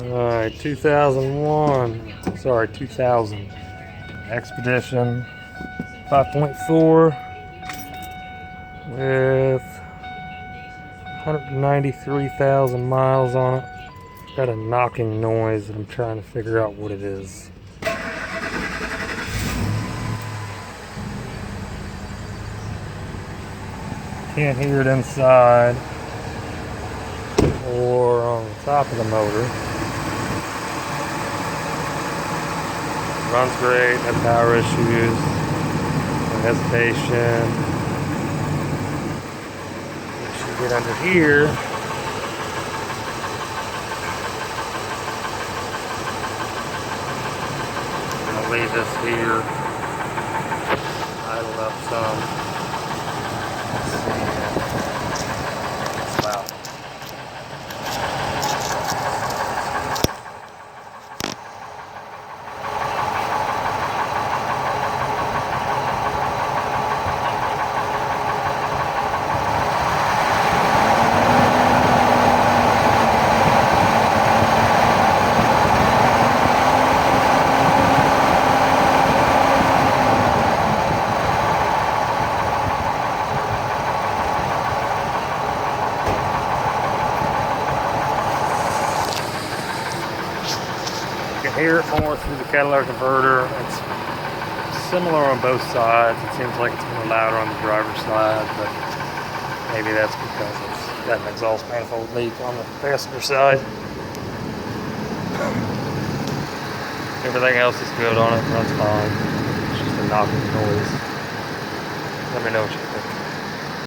Alright, 2001. Sorry, 2000. Expedition 5.4 with 193,000 miles on it. Got a knocking noise and I'm trying to figure out what it is. Can't hear it inside or on the top of the motor. Runs great, no power issues, no hesitation. Once you get under here, I'm gonna leave this here, idle up some. Let's see. Wow. You can hear it more through the catalytic converter. It's similar on both sides. It seems like it's more louder on the driver's side, but maybe that's because it's got an exhaust manifold leak on the passenger side. Everything else is good on it, runs fine. It's just a knocking noise. Let me know what you think.